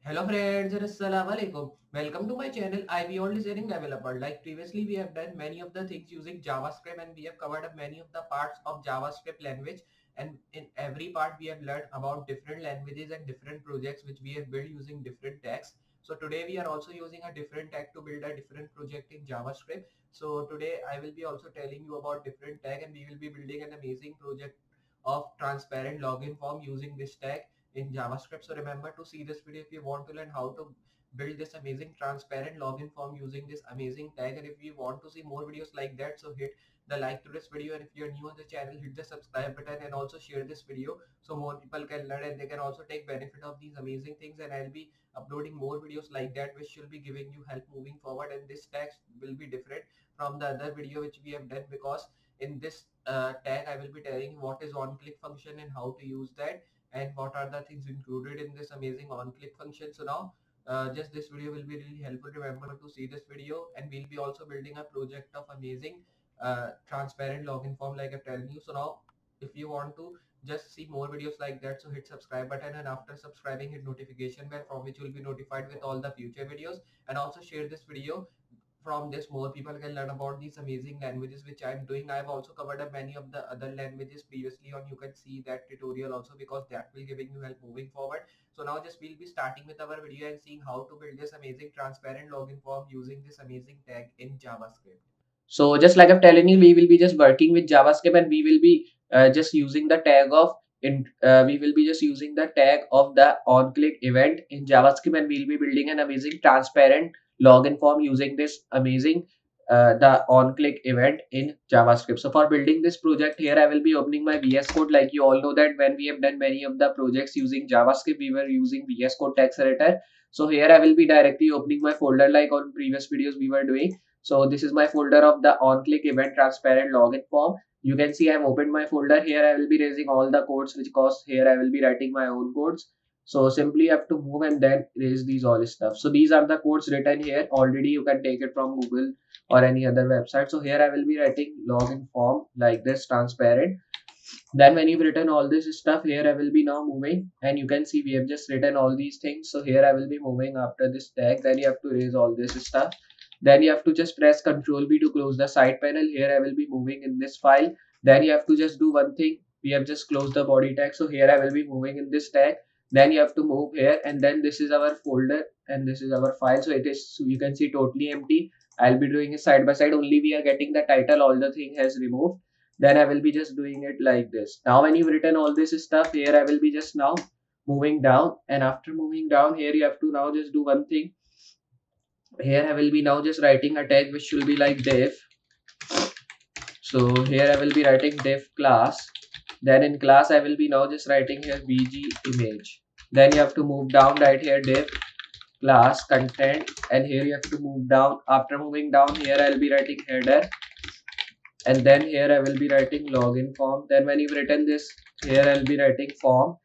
Hello friends and Assalamu alaikum. Welcome to my channel Iballdesigningdeveloper. Like previously we have done many of the things using JavaScript and we have covered up many of the parts of JavaScript language, and in every part we have learned about different languages and different projects which we have built using different tags. So today we are also using a different tag to build a different project in JavaScript. So today I will be also telling you about different tag, and we will be building an amazing project of transparent login form using this tag in JavaScript. So remember to see this video if you want to learn how to build this amazing transparent login form using this amazing tag. And if you want to see more videos like that, so hit the like to this video, and if you're new on the channel, hit the subscribe button and also share this video so more people can learn and they can also take benefit of these amazing things. And I'll be uploading more videos like that which will be giving you help moving forward, and this tag will be different from the other video which we have done, because in this tag I will be telling you what is on-click function and how to use that, and what are the things included in this amazing on-click function. So now just this video will be really helpful. Remember to see this video, and we'll be also building a project of amazing transparent login form like I'm telling you. So now if you want to just see more videos like that, so hit subscribe button, and after subscribing hit notification bell from which you will be notified with all the future videos, and also share this video. From this more people can learn about these amazing languages which I'm doing. I've also covered up many of the other languages previously on, you can see that tutorial also, because that will giving you help moving forward. So now just we'll be starting with our video and seeing how to build this amazing transparent login form using this amazing tag in JavaScript. So just like I'm telling you, we will be just working with JavaScript, and we will be just using the tag of we will be just using the tag of the onClick event in JavaScript, and we'll be building an amazing transparent login form using this amazing the onClick event in JavaScript. So for building this project here, I will be opening my VS Code. Like you all know that when we have done many of the projects using JavaScript, we were using VS Code text editor. So here I will be directly opening my folder like on previous videos we were doing. So this is my folder of the on-click event transparent login form. You can see I've opened my folder. Here I will be raising all the codes which cause here I will be writing my own codes. So simply have to move and then erase these all stuff. So these are the codes written here. Already you can take it from Google or any other website. So here I will be writing login form like this transparent. Then when you've written all this stuff, here I will be now moving, and you can see we have just written all these things. So here I will be moving after this tag. Then you have to erase all this stuff. Then you have to just press Ctrl B to close the side panel. Here I will be moving in this file. Then you have to just do one thing. We have just closed the body tag. So here I will be moving in this tag. Then you have to move here, and then this is our folder and this is our file. So it is, so you can see totally empty. I'll be doing it side by side. Only we are getting the title. All the thing has removed. Then I will be just doing it like this. Now when you've written all this stuff, here I will be just now moving down, and after moving down here you have to now just do one thing. Here I will be now just writing a tag which should be like div. So here I will be writing div class. Then in class I will be now just writing here vg image. Then you have to move down, right here div class content, and here you have to move down. After moving down here I will be writing header, and then here I will be writing login form. Then when you've written this, here I'll be writing form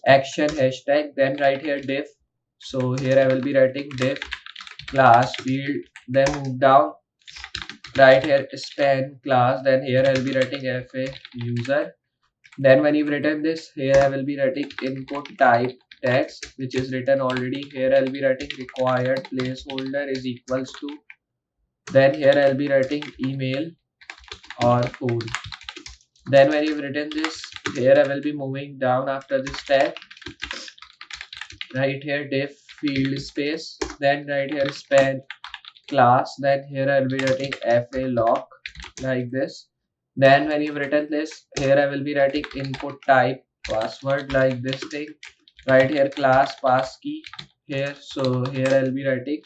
action hashtag, then right here div. So here I will be writing div class field, then move down, right here span class, then here I'll be writing fa user. Then when you've written this, here I will be writing input type text, which is written already. Here I'll be writing required placeholder is equals to, then here I'll be writing email or phone. Then when you've written this, here I will be moving down after this tag, right here div field space, then right here span class, then here I'll be writing fa lock like this. Then when you've written this, here I will be writing input type password like this thing, right here class pass key here. So here I'll be writing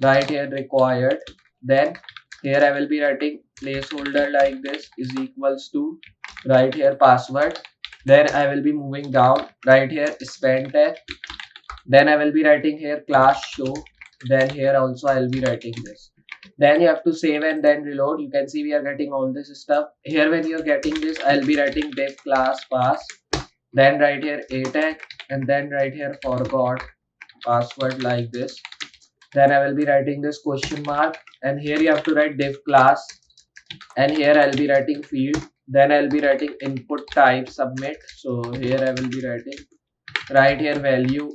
right here required, then here I will be writing placeholder like this is equals to, right here password. Then I will be moving down, right here span tag, then I will be writing here class show, then here also I will be writing this. Then you have to save and then reload. You can see we are getting all this stuff here. When you're getting this, I'll be writing div class pass, then right here a tag, and then right here forgot password like this. Then I will be writing this question mark, and here you have to write div class, and here I'll be writing field, then I'll be writing input type submit. So here I will be writing right here value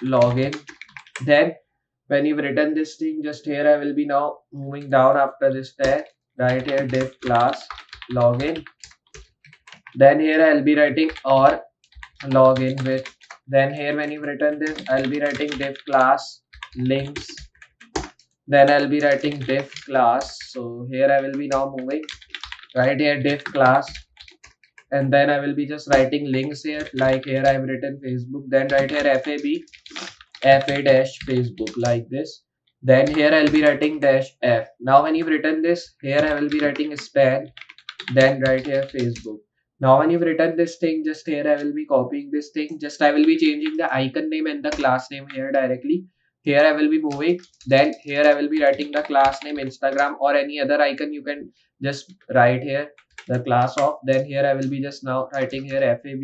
login, Then when you've written this thing, just here I will be now moving down after this tag, right here div class login. Then here I'll be writing or login with. Then here when you've written this, I'll be writing div class links. Then I'll be writing div class. So here I will be now moving right here div class, and then I will be just writing links here. Like here I've written Facebook. Then right here FA dash Facebook like this. Then here I'll be writing dash F. Now when you've written this, here I will be writing span, then right here Facebook. Now when you've written this thing, just here I will be copying this thing. Just I will be changing the icon name and the class name here directly. Here I will be moving. Then here I will be writing the class name Instagram or any other icon you can just write here the class of. Then here I will be just now writing here FA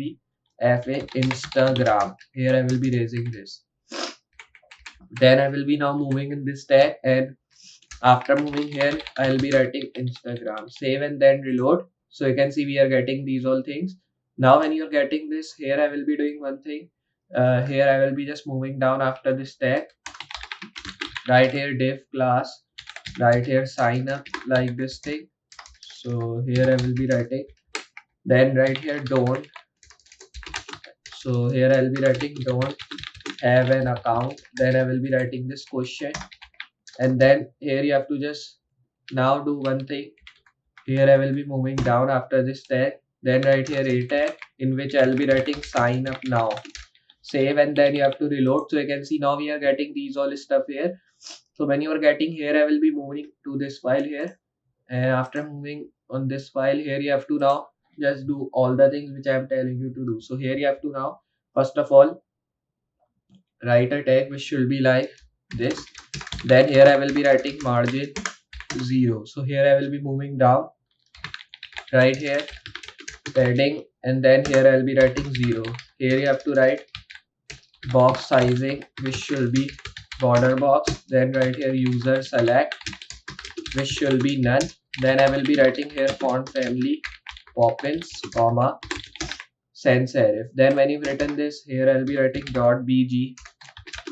Instagram. Here I will be raising this. Then I will be now moving in this tag, and after moving here I'll be writing Instagram. Save and then reload. So you can see we are getting these all things. Now when you're getting this, here I will be doing one thing. Here I will be just moving down after this tag, right here div class, right here sign up like this thing. So here I will be writing, then right here don't. So here I'll be writing don't have an account. Then I will be writing this question, and then here you have to just now do one thing. Here I will be moving down after this tag, then right here a tag in which I'll be writing sign up now. Save and then you have to reload. So you can see now we are getting these all stuff here. So when you are getting here, I will be moving to this file here, and after moving on this file here, you have to now just do all the things which I am telling you to do. So here you have to now first of all write a tag which should be like this. Then here I will be writing margin 0. So here I will be moving down, right here padding, and then here I'll be writing 0. Here you have to write box sizing which should be border box. Then right here user select which should be none. Then I will be writing here font family Poppins, comma sans serif. Then when you've written this, here I'll be writing .bg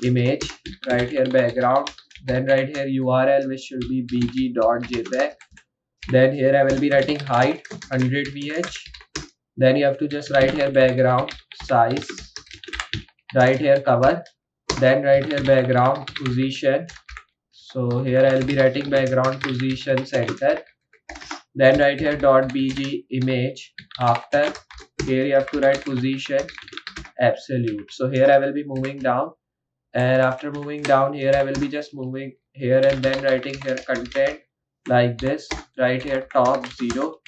image, right here background. Then right here URL which should be bg.jpg. Then here I will be writing height 100 vh. Then you have to just write here background size, right here cover, then right here background position. So here I'll be writing background position center. Then right here .bg image after. Here you have to write position absolute. So here I will be moving down, and after moving down here I will be just moving here and then writing here content like this. Right here top 0,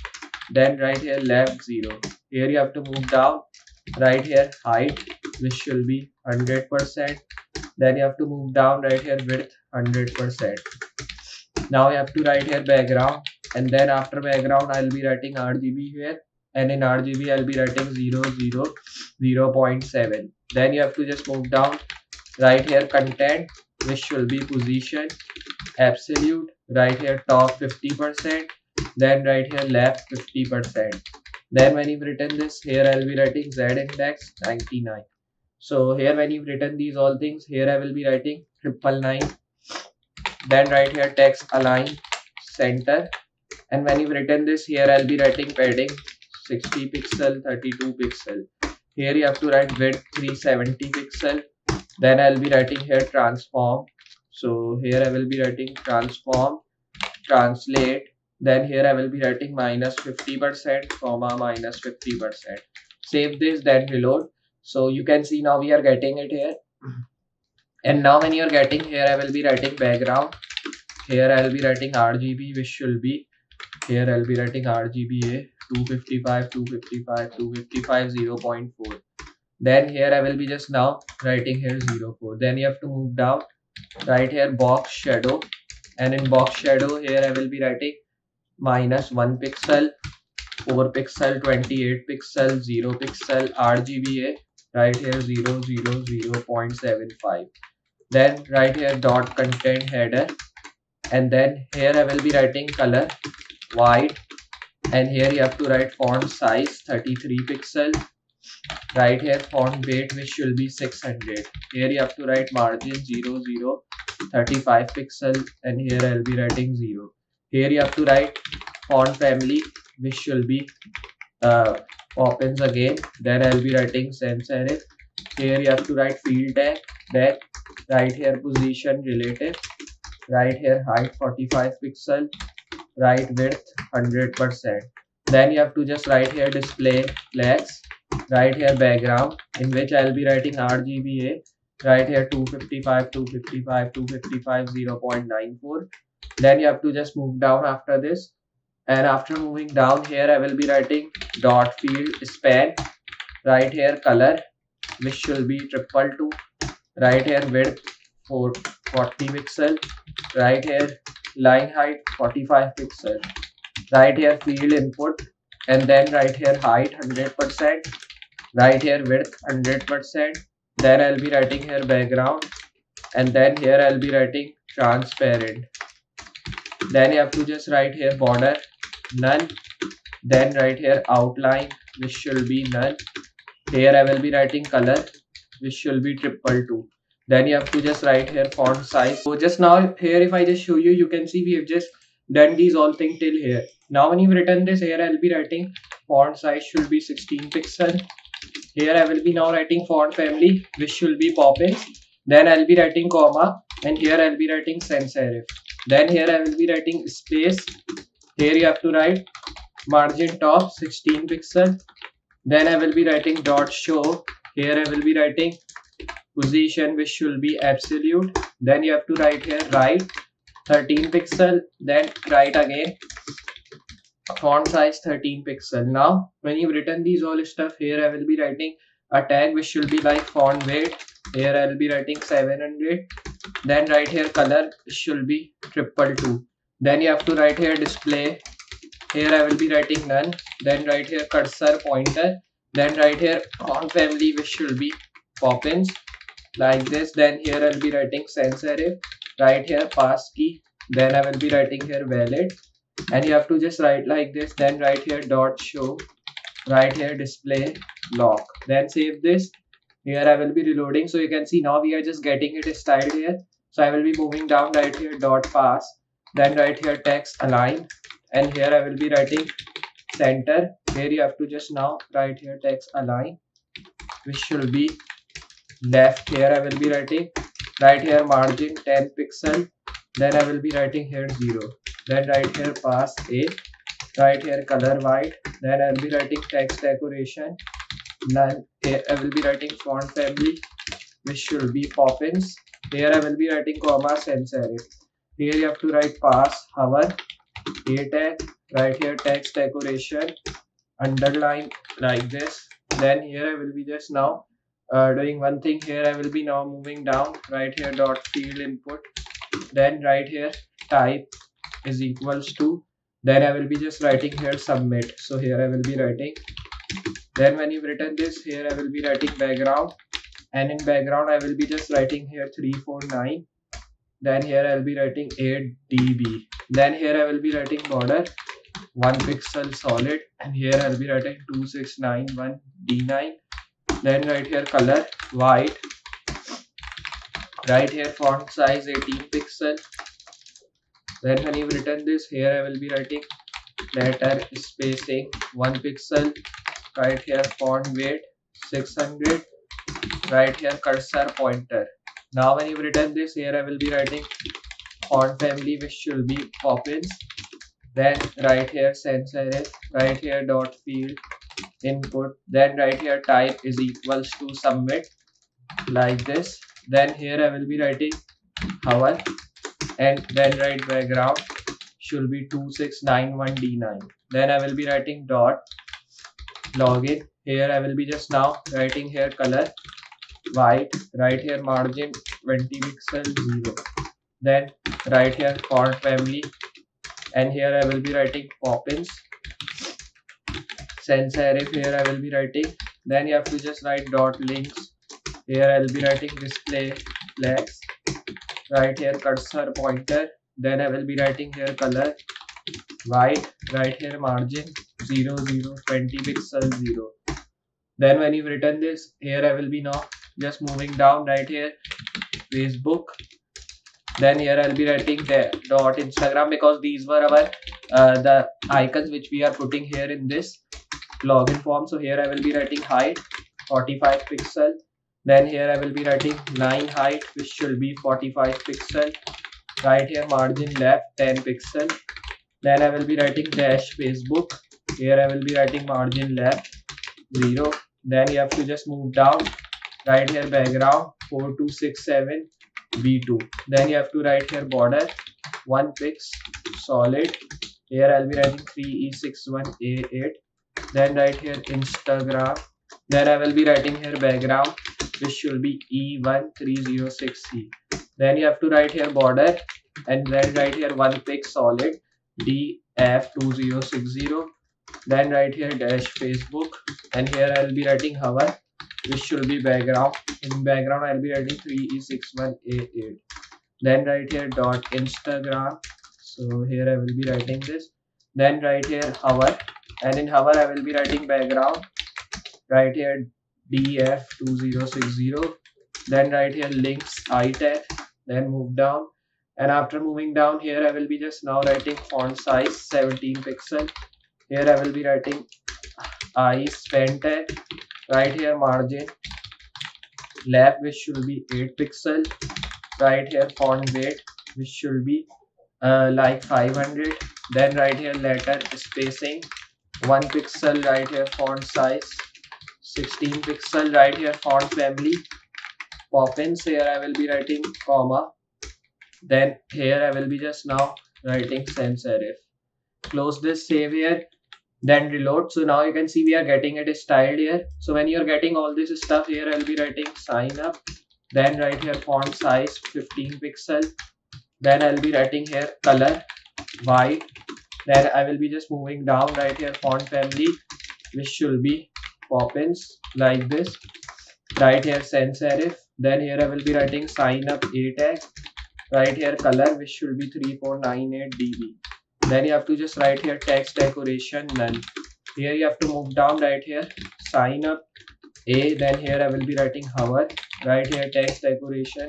then right here left 0. Here you have to move down, right here height which should be 100%. Then you have to move down, right here width 100%. Now you have to write here background, and then after background I'll be writing RGB here, and in RGB I'll be writing 0.7. Then you have to just move down, right here content which should be position absolute, right here top 50%, then right here left 50%. Then when you've written this, here I'll be writing z index 99. So here when you've written these all things, here I will be writing 999. Then right here text align center, and when you've written this, here I'll be writing padding 60 pixel 32 pixel. Here you have to write width 370 pixel. Then I'll be writing here transform. So here I will be writing transform translate. Then here I will be writing -50%, comma -50%. Save this, then reload. So you can see now we are getting it here. And now when you are getting here, I will be writing background. Here I will be writing RGB which should be, here I will be writing RGBA 255 0.4. Then here I will be just now writing here 0.4. Then you have to move down, right here box shadow, and in box shadow here I will be writing -1 pixel, 4 pixel, 28 pixel, 0 pixel, RGBA, right here 0.75. Then right here dot content header, and then here I will be writing color white, and here you have to write font size 33 pixel. Right here font weight which should be 600. Here you have to write margin 00 35 pixel, and here I'll be writing 0. Here you have to write font family which should be Poppins again. Then I'll be writing sans serif. Here you have to write field tag. Then right here position relative. Right here height 45 pixel. Right width 100%. Then you have to just write here display flex. Right here background, in which I'll be writing RGBA. Right here 255, 255, 255, 0.94. Then you have to just move down after this. And after moving down here, I will be writing dot field span. Right here color, which should be 222. Right here width for 40 pixel. Right here line height 45 pixel. Right here field input, and then right here height 100%. Right here width 100%. Then I'll be writing here background, and then here I'll be writing transparent. Then you have to just write here border none. Then right here outline which should be none. Here I will be writing color which should be 222. Then you have to just write here font size. So just now here if I just show you, you can see we have just done these all things till here. Now when you've written this, here I'll be writing font size should be 16 pixel. Here I will be now writing font family which should be Poppins. Then I'll be writing comma, and here I'll be writing sans serif. Then here I will be writing space. Here you have to write margin top 16 pixel. Then I will be writing dot show. Here I will be writing position which should be absolute. Then you have to write here right 13 pixel. Then right again font size 13 pixel. Now when you've written these all stuff, here I will be writing a tag which should be like font weight. Here I will be writing 700. Then right here color should be 222. Then you have to write here display. Here I will be writing none. Then right here cursor pointer. Then right here font family which should be Poppins like this. Then here I will be writing sans serif. Right here pass key. Then I will be writing here valid. And you have to just write like this. Then right here dot show. Right here display lock. Then save this. Here I will be reloading, so you can see now we are just getting it styled here. So I will be moving down right here dot pass. Then right here text align, and here I will be writing center. Here you have to just now write here text align which should be left. Here I will be writing right here margin 10 pixel. Then I will be writing here 0. Then right here pass a. Right here color white. Then I will be writing text decoration none. Here I will be writing font family which should be Poppins. Here I will be writing comma sans serif. Here you have to write pass hover a tag. Right here text decoration underline like this. Then here I will be just now doing one thing. Here I will be now moving down. Right here dot field input. Then right here type is equals to. Then I will be just writing here submit. So here I will be writing. Then when you've written this, here I will be writing background, and in background I will be just writing here 349. Then here I will be writing 8 dB. Then here I will be writing border 1 pixel solid, and here I will be writing 2691 D9. Then right here color white. Right here font size 18 pixel. Then when you've written this, here I will be writing letter spacing 1 pixel. Right here font weight 600. Right here cursor pointer. Now when you've written this, here I will be writing font family which should be Poppins. Then right here sans serif. Right here dot field input. Then right here type is equals to submit like this. Then here I will be writing hover, and then right background should be 2691 D9. Then I will be writing dot login. Here I will be just now writing here color white. Right here margin 20 pixel 0. Then right here font family, and here I will be writing Poppins. Sans serif here I will be writing. Then you have to just write dot links. Here I will be writing display flex. Right here cursor pointer. Then I will be writing here color white. Right here margin 20 pixel 0. Then when you've written this, here I will be now just moving down right here, Facebook. Then here I'll be writing the dot Instagram, because these were our the icons which we are putting here in this login form. So here I will be writing height 45 pixel. Then here I will be writing line height, which should be 45 pixel. Right here margin left 10 pixel. Then I will be writing dash Facebook. Here I will be writing margin left 0. Then you have to just move down. Right here background 4267 B2. Then you have to write here border 1 pix solid. Here I'll be writing 3E61A8. Then right here Instagram. Then I will be writing here background, which should be E1306C. Then you have to write here border, and then write here 1 pix solid DF2060. Then write here dash Facebook, and here I will be writing hover, which should be background. In background I will be writing 3E61A8. Then write here dot Instagram. So here I will be writing this. Then write here hover, and in hover I will be writing background. Right here DF2060. Then right here links itag. Then move down, and after moving down here I will be just now writing font size 17 pixel. Here I will be writing eyes pen tag. Right here margin left, which should be 8 pixel. Right here font weight, which should be like 500. Then right here letter spacing 1 pixel. Right here font size 16 pixel. Right here font family Poppins. Here I will be writing comma. Then here I will be just now writing sans serif. Close this, save here, then reload. So now you can see we are getting it styled here. So when you're getting all this stuff here, I'll be writing sign up. Then right here font size 15 pixel. Then I'll be writing here color white. Then I will be just moving down. Right here font family, which should be Poppins, like this. Right here sans serif. Then here I will be writing sign up a tag. Right here color, which should be 3498 dB. Then you have to just write here text decoration none. Here you have to move down. Right here sign up a. Then here I will be writing hover. Right here text decoration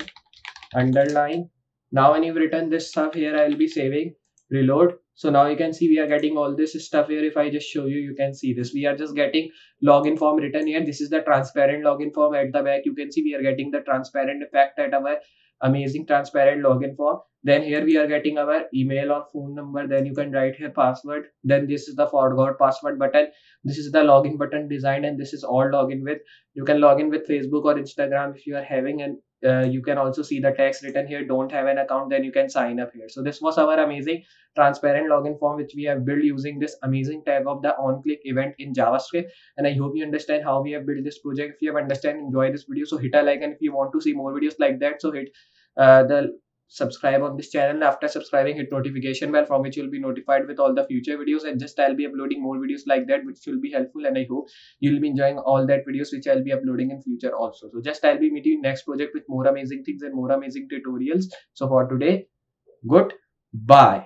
underline. Now when you've written this stuff here, I will be saving, reload. So now you can see we are getting all this stuff here. If I just show you, you can see this. We are just getting login form written here. This is the transparent login form. At the back you can see we are getting the transparent effect at our amazing transparent login form. Then here we are getting our email or phone number. Then you can write here password. Then this is the forgot password button. This is the login button design, and this is all login with. You can log in with Facebook or Instagram if you are having, and you can also see the text written here. Don't have an account, then you can sign up here. So this was our amazing transparent login form, which we have built using this amazing tag of the Onclick event in JavaScript. And I hope you understand how we have built this project. If you have understand, enjoy this video, so hit a like, and if you want to see more videos like that, so hit the subscribe on this channel. After subscribing, hit notification bell, from which you'll be notified with all the future videos, and just I'll be uploading more videos like that, which will be helpful, and I hope you'll be enjoying all that videos which I'll be uploading in future also. So just I'll be meeting you next project with more amazing things and more amazing tutorials. So for today, goodbye.